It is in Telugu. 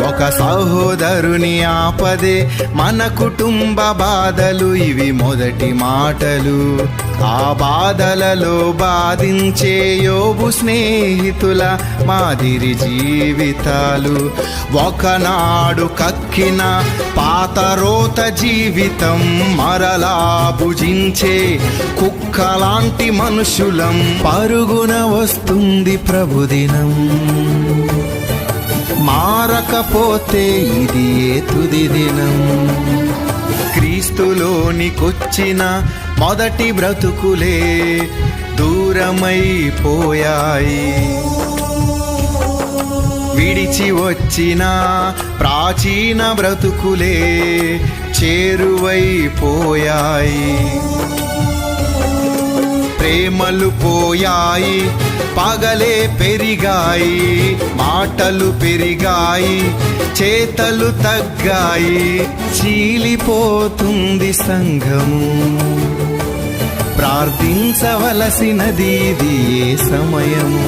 ఒక సహోదరుని ఆపదే మన కుటుంబ బాధలు, ఇవి మొదటి మాటలు. ఆ బాధలలో బాధించే యోబు స్నేహితుల మాదిరి జీవితాలు. ఒకనాడు కక్కిన పాత రోత జీవితం మరలా భుజించే కుక్కలాంటి మనుషులం. పరుగున వస్తుంది ప్రభుదినం, మారకపోతే ఇది ఏ తుది దినం. క్రీస్తులోనికొచ్చిన మొదటి బ్రతుకులే దూరమైపోయాయి, విడిచి వచ్చిన ప్రాచీన బ్రతుకులే చేరువైపోయాయి. ప్రేమలు పోయాయి, పగలే పెరిగాయి, మాటలు పెరిగాయి, చేతలు తగ్గాయి. చీలిపోతుంది సంఘము, ప్రార్థించవలసినది ఇది ఏ సమయము.